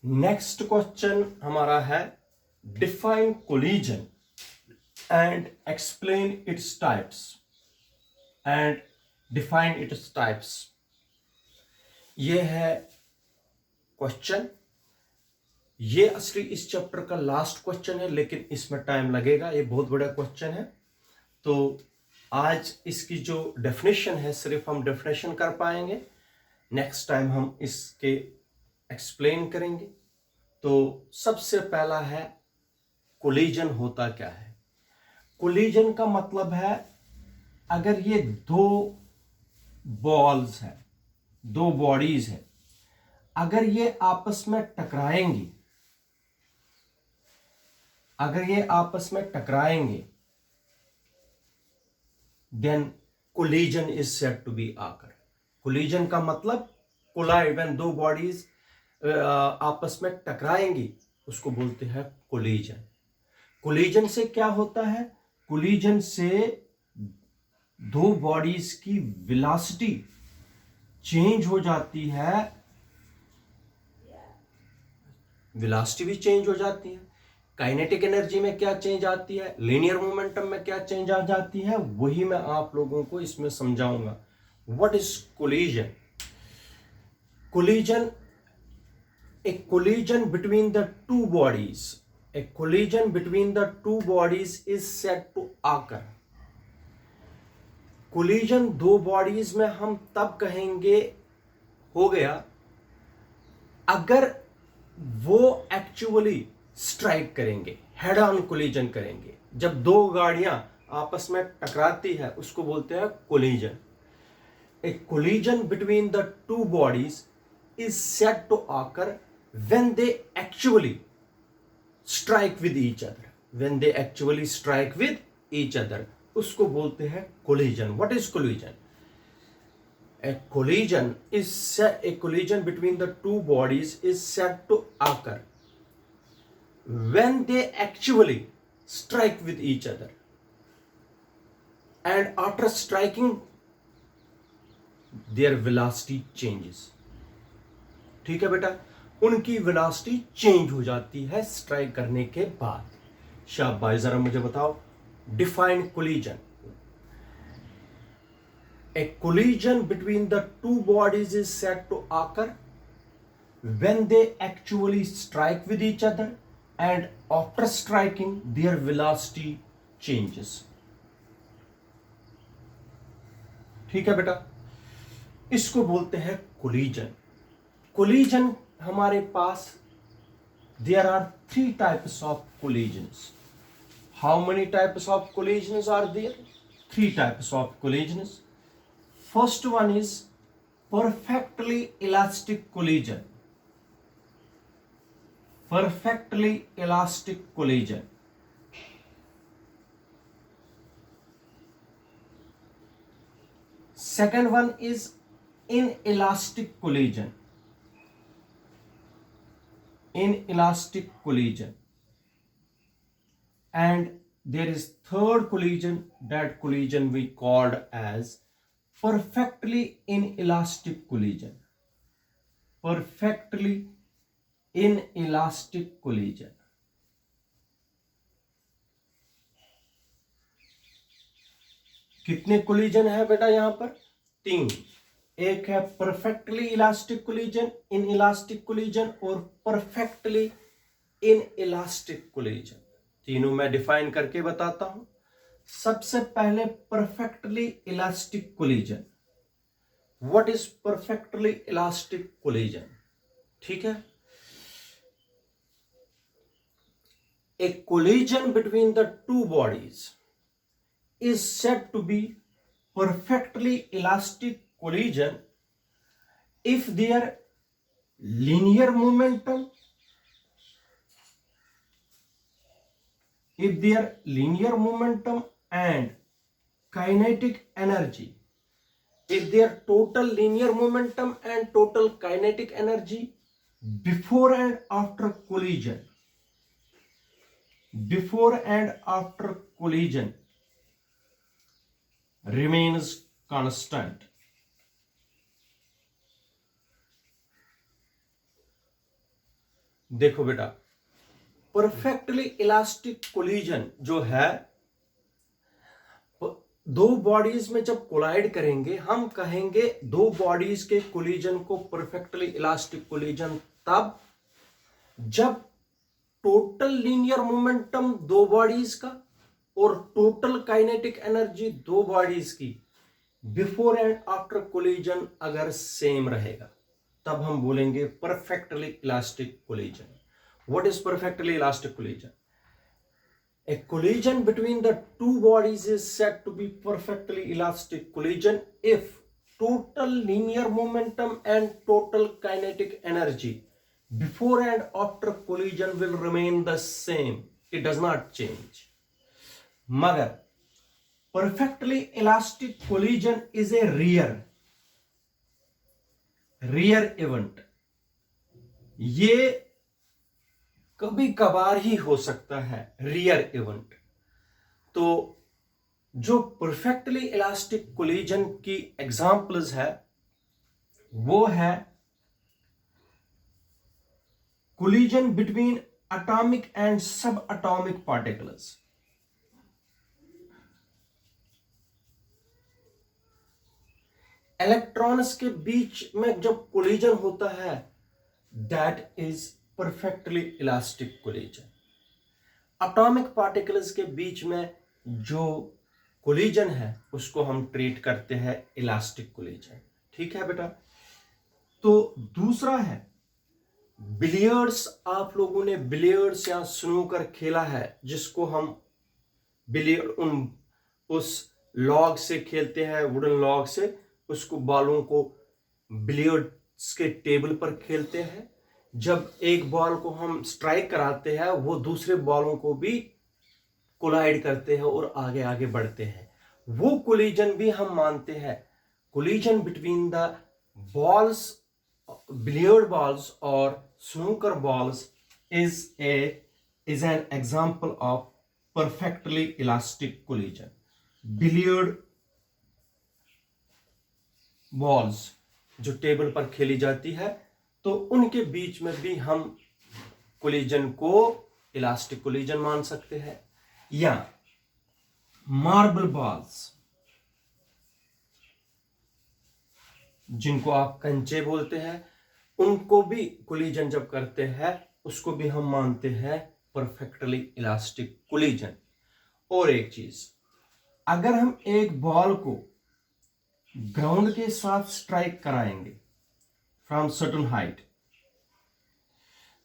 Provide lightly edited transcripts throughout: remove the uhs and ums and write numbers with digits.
Next question हमारा है define collision and explain its types and define its types. ये है क्वेश्चन। ये असली इस चैप्टर का लास्ट क्वेश्चन है, लेकिन इसमें टाइम लगेगा। ये बहुत बड़ा क्वेश्चन है, तो आज इसकी जो डेफिनेशन है सिर्फ हम डेफिनेशन कर पाएंगे। नेक्स्ट टाइम हम इसके एक्सप्लेन करेंगे। तो सबसे पहला है कोलिजन होता क्या है। कोलिजन का मतलब है अगर ये दो बॉल्स हैं, दो बॉडीज हैं, अगर ये आपस में टकराएंगी, अगर ये आपस में टकराएंगे, then collision is said to be occur. Collision का मतलब कोलाइड, व्हेन दो बॉडीज आपस में टकराएंगी उसको बोलते हैं कोलिजन। कोलिजन से क्या होता है? कोलिजन से दो बॉडीज की वेलोसिटी चेंज हो जाती है, वेलोसिटी भी चेंज हो जाती है। काइनेटिक एनर्जी में क्या चेंज आती है, लीनियर मोमेंटम में क्या चेंज आ जाती है, वही मैं आप लोगों को इसमें समझाऊंगा। What is collision? Collision, a collision between the two bodies, a collision between the two bodies is said to occur। Collision दो बॉडीज में हम तब कहेंगे हो गया अगर वो एक्चुअली स्ट्राइक करेंगे, हेड ऑन कोलिजन करेंगे। जब दो गाड़ियां आपस में टकराती है उसको बोलते हैं collision. A collision between the two bodies is said to occur when they actually strike with each other, when they actually strike with each other, उसको बोलते हैं collision। What is collision? A collision between the two bodies is said to occur when they actually strike with each other, and after striking their velocity changes। ठीक है बेटा, उनकी velocity change हो जाती है स्ट्राइक करने के बाद। शाबाश, जरा मुझे बताओ define collision. A collision between the two bodies is said to occur when they actually strike with each other and after striking their velocity changes. ठीक है बेटा, इसको बोलते हैं कोलिजन। कोलिजन हमारे पास there are three types of collisions। How many types of collisions are there? Three types of collisions। First one is perfectly elastic collision। Perfectly elastic collision। Second one is inelastic collision। Inelastic collision। And there is third collision, that collision we called as perfectly inelastic collision। Perfectly inelastic collision। कितने collision है बेटा यहां पर? तीन। एक है perfectly elastic collision, inelastic collision और perfectly inelastic collision. तीनों मैं डिफाइन करके बताता हूं। सबसे पहले perfectly elastic collision. What is perfectly elastic collision? ठीक है, a collision between the two bodies is said to be perfectly elastic collision if their linear momentum and kinetic energy, if their total linear momentum and total kinetic energy before and after collision remains constant। देखो बेटा, perfectly elastic collision जो है, दो bodies में जब collide करेंगे, हम कहेंगे दो बॉडीज के कोलिजन को परफेक्टली इलास्टिक कोलिजन तब जब टोटल लीनियर मोमेंटम दो बॉडीज का और टोटल काइनेटिक एनर्जी दो बॉडीज की बिफोर एंड आफ्टर कोलिजन अगर सेम रहेगा, तब हम बोलेंगे perfectly elastic collision. What is perfectly elastic collision? A collision between the two bodies is said to be perfectly elastic collision if total linear momentum and total kinetic energy before and after collision will remain the same. It does not change. मगर perfectly elastic collision is a rare event. ये कभी कभार ही हो सकता है, rear event. तो जो perfectly elastic collision की एग्जांपल्स है वो है कोलिजन बिटवीन एटॉमिक एंड सब एटॉमिक पार्टिकल्स। इलेक्ट्रॉन्स के बीच में जब कोलिजन होता है, that is perfectly elastic collision. Atomic particles के बीच में जो कोलिजन है उसको हम ट्रीट करते हैं इलास्टिक कोलिजन। ठीक है बेटा। तो दूसरा है बिलियर्ड्स। आप लोगों ने बिलियर्ड्स या स्नूकर खेला है, जिसको हम बिलियर्ड उस लॉग से खेलते हैं, वुडन लॉग से, उसको बालों को बिलियर्ड्स के टेबल पर खेलते हैं। जब एक बॉल को हम स्ट्राइक कराते हैं, वो दूसरे बॉलों को भी कोलाइड करते हैं और आगे आगे बढ़ते हैं। वो कोलिजन भी हम मानते हैं। Collision between the balls, billiard balls और snooker balls is an example of perfectly elastic collision. Billiard balls जो टेबल पर खेली जाती है, तो उनके बीच में भी हम कोलिजन को इलास्टिक कोलिजन मान सकते हैं। या मार्बल बॉल्स, जिनको आप कंचे बोलते हैं, उनको भी कोलिजन जब करते हैं उसको भी हम मानते हैं परफेक्टली इलास्टिक कोलिजन। और एक चीज, अगर हम एक बॉल को ग्राउंड के साथ स्ट्राइक कराएंगे फ्रॉम सर्टन हाइट,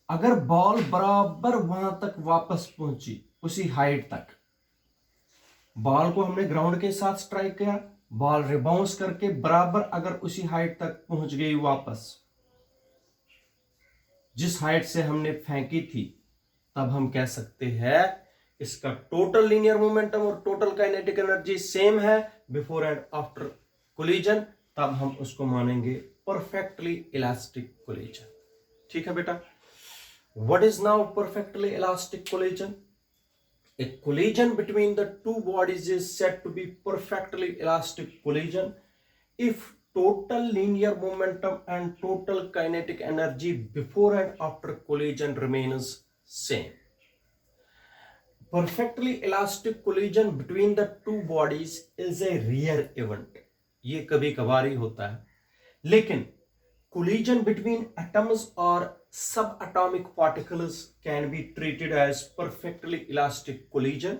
अगर बॉल बराबर वहां तक वापस पहुंची, उसी हाइट तक, बॉल को हमने ग्राउंड के साथ स्ट्राइक किया, बॉल रिबाउंस करके बराबर अगर उसी हाइट तक पहुंच गई वापस, जिस हाइट से हमने फेंकी थी, तब हम कह सकते हैं इसका टोटल लीनियर मोमेंटम और टोटल काइनेटिक एनर्जी सेम है बिफोर एंड आफ्टर कोलिजन, तब हम उसको मानेंगे परफेक्टली इलास्टिक कोलिजन। ठीक है बेटा। What is now perfectly elastic collision? A collision between the two bodies is said to be perfectly elastic collision if total linear momentum and total kinetic energy before and after collision remains same. Perfectly elastic collision between the two bodies is a rare event. ये कभी कभार ही होता है, लेकिन collision between atoms or subatomic particles can be treated as perfectly elastic collision.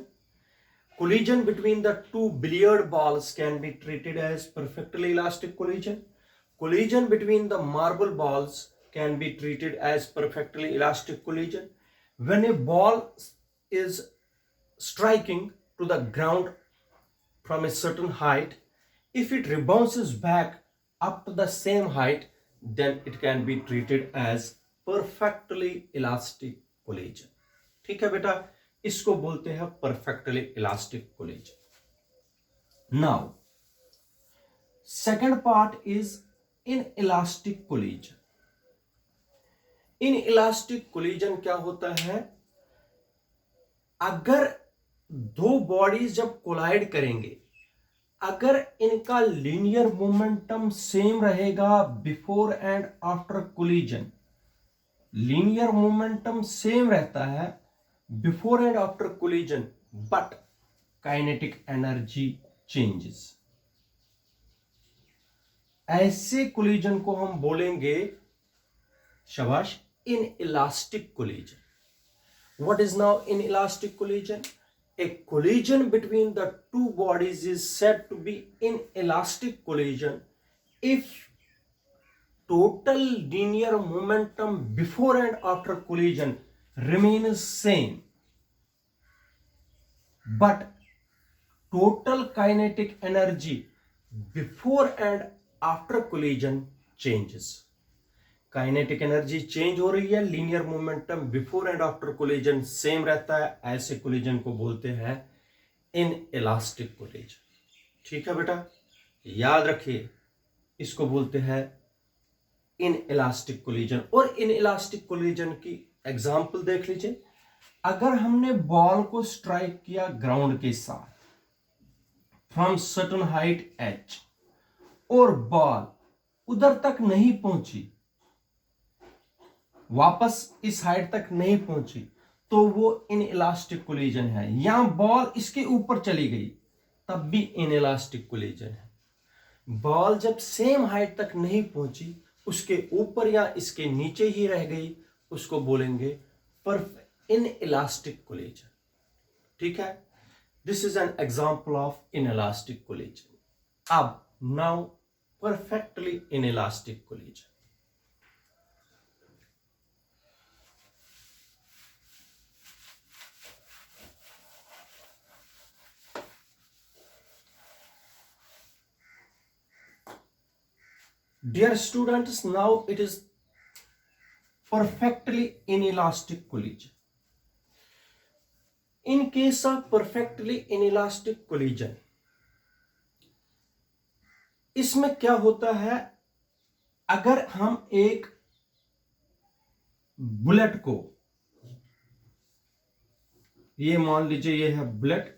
Collision between the two billiard balls can be treated as perfectly elastic collision. Collision between the marble balls can be treated as perfectly elastic collision. When a ball is striking to the ground from a certain height, if it rebounds back up to the same height, then it can be treated as perfectly elastic collision. ठीक है बेटा, इसको बोलते हैं perfectly elastic collision. Now, second part is inelastic collision. inelastic collision क्या होता है? अगर दो बॉडीज जब कोलाइड करेंगे, अगर इनका लीनियर मोमेंटम सेम रहेगा before and after collision, linear momentum same रहता है before and after collision, but kinetic energy changes. ऐसे कोलिजन को हम बोलेंगे, शाबाश, inelastic collision. What is now inelastic collision? A collision between the two bodies is said to be inelastic collision if total linear momentum before and after collision remains same, but total kinetic energy before and after collision changes. Kinetic energy change हो रही है, linear momentum before and after collision same रहता है, ऐसे collision को बोलते हैं inelastic collision. ठीक है बेटा, याद रखिए, इसको बोलते हैं इनइलास्टिक कोलिजन। और इनइलास्टिक कोलिजन की एग्जांपल देख लीजिए। अगर हमने बॉल को स्ट्राइक किया ग्राउंड के साथ फ्रॉम सर्टेन हाइट h और बॉल उधर तक नहीं पहुंची, वापस इस हाइट तक नहीं पहुंची, तो वो इनइलास्टिक कोलिजन है। यहां बॉल इसके ऊपर चली गई, तब भी इनइलास्टिक कोलिजन है। बॉल जब सेम हाइट तक नहीं पहुंची, उसके ऊपर या इसके नीचे ही रह गई, उसको बोलेंगे इनइलास्टिक कोलिजन। ठीक है, this is an example of inelastic collision. अब now perfectly inelastic collision. Dear students, now it is perfectly inelastic collision. In case of perfectly inelastic collision, इसमें क्या होता है, अगर हम एक बुलेट को, ये मान लीजिए ये है बुलेट,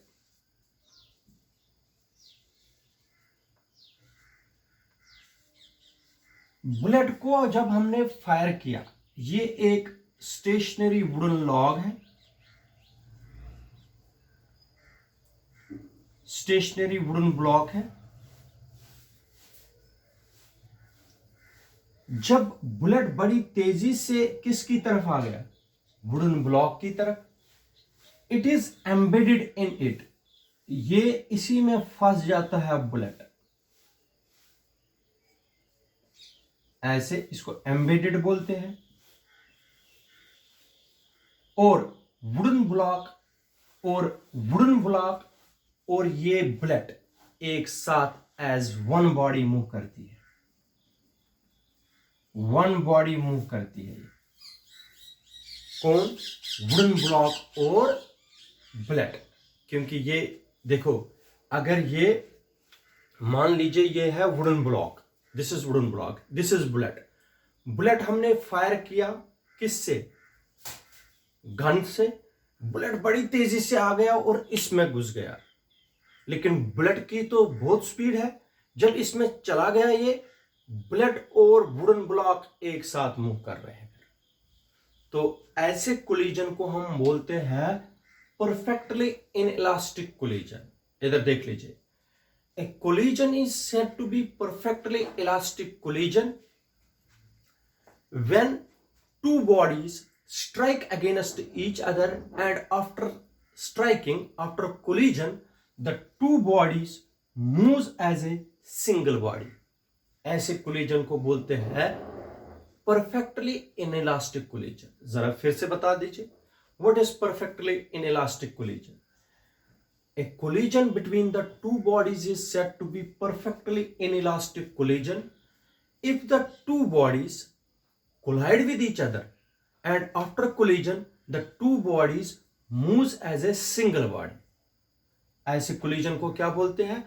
बुलेट को जब हमने फायर किया, ये एक स्टेशनरी वुडन लॉग है, स्टेशनरी वुडन ब्लॉक है। जब बुलेट बड़ी तेजी से किसकी तरफ आ गया, वुडन ब्लॉक की तरफ, it is embedded in it, ये इसी में फंस जाता है बुलेट। ऐसे इसको एम्बेडेड बोलते हैं। और वुडन ब्लॉक और ये बुलेट एक साथ एज वन बॉडी मूव करती है, वन बॉडी मूव करती है। कौन? वुडन ब्लॉक और बुलेट। क्योंकि ये देखो, अगर ये मान लीजिए ये है wooden block, this is wooden block, this is bullet. Bullet हमने फायर किया किससे? गन से। बुलेट बड़ी तेजी से आ गया और इसमें घुस गया, लेकिन बुलेट की तो बहुत स्पीड है। जब इसमें चला गया, ये बुलेट और वुडन ब्लॉक एक साथ मूव कर रहे हैं, तो ऐसे कोलिजन को हम बोलते हैं परफेक्टली इनइलास्टिक कोलिजन। इधर देख लीजिए, a collision is said to be perfectly elastic collision when two bodies strike against each other, and after striking, after collision, the two bodies moves as a single body. ऐसे collision को बोलते हैं perfectly inelastic collision. जरा फिर से बता दीजिए, what is perfectly inelastic collision? A collision between the two bodies is said to be perfectly inelastic collision if the two bodies collide with each other, and after collision the two bodies moves as a single body. ऐसे collision को क्या बोलते हैं?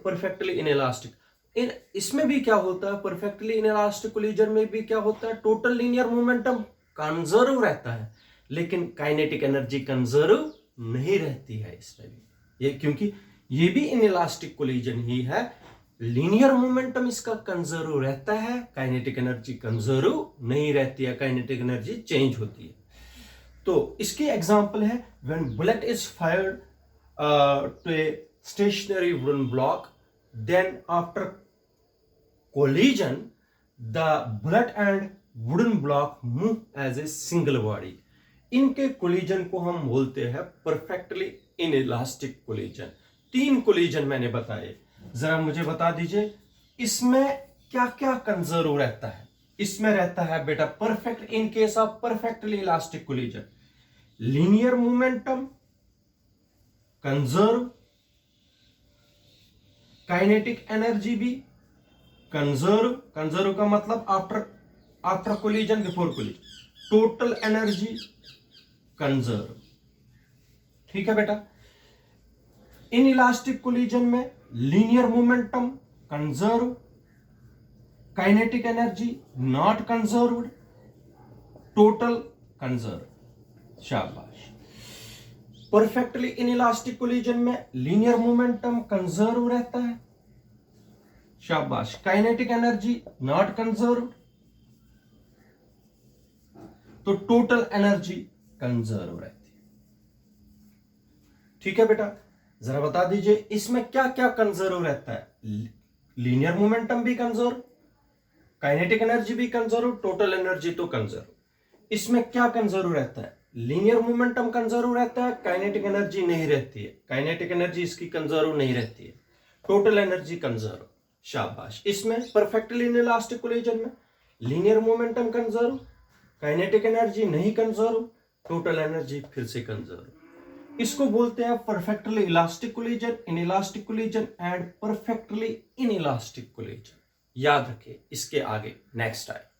perfectly inelastic. इसमें भी क्या होता है, perfectly inelastic collision में भी क्या होता है, total linear momentum कंजर्व रहता है, लेकिन काइनेटिक एनर्जी कंजर्व नहीं रहती है इसमें भी। ये क्योंकि ये भी इनइलास्टिक कोलिजन ही है, लीनियर मोमेंटम इसका कंजर्व रहता है, काइनेटिक एनर्जी कंजर्व नहीं रहती है, काइनेटिक एनर्जी चेंज होती है। तो इसकी एग्जांपल है when bullet is fired to a stationary wooden block, then after collision the bullet and wooden block move as a single body. इनके कोलिजन को हम बोलते हैं परफेक्टली इनइलास्टिक कोलिजन। 3 कोलिजन मैंने बताए, जरा मुझे बता दीजिए इसमें क्या क्या कंजर्व रहता है। इसमें रहता है बेटा perfect, in case of perfectly elastic collision, linear momentum conserve, kinetic energy भी कंजर्व, कंजर्व का मतलब after collision before collision, total energy conserve. ठीक है बेटा। इन इलास्टिक कोलिजन में linear momentum conserve, kinetic energy not conserved, total conserve. शाबाश। Perfectly inelastic collision में linear momentum conserve रहता है। शाबाश। काइनेटिक एनर्जी नॉट कंजर्व, तो टोटल एनर्जी कंजर्व रहती है। ठीक है बेटा, जरा बता दीजिए इसमें क्या क्या कंजर्व रहता है। लीनियर मोमेंटम भी कंजर्व, काइनेटिक एनर्जी भी कंजर्व, टोटल एनर्जी तो कंजर्व। इसमें क्या कंजर्व रहता है? लीनियर मोमेंटम कंजर्व रहता है, काइनेटिक एनर्जी नहीं रहती है, काइनेटिक एनर्जी इसकी कंजर्व नहीं रहती है, टोटल एनर्जी कंजर्व। शाबाश। इसमें परफेक्टली इनइलास्टिक कोलिजन में linear momentum conserve, kinetic energy नहीं कंजर्व, टोटल एनर्जी फिर से कंजर्व। इसको बोलते हैं perfectly elastic collision, inelastic collision and perfectly inelastic collision. याद रखिए इसके आगे नेक्स्ट टाइम।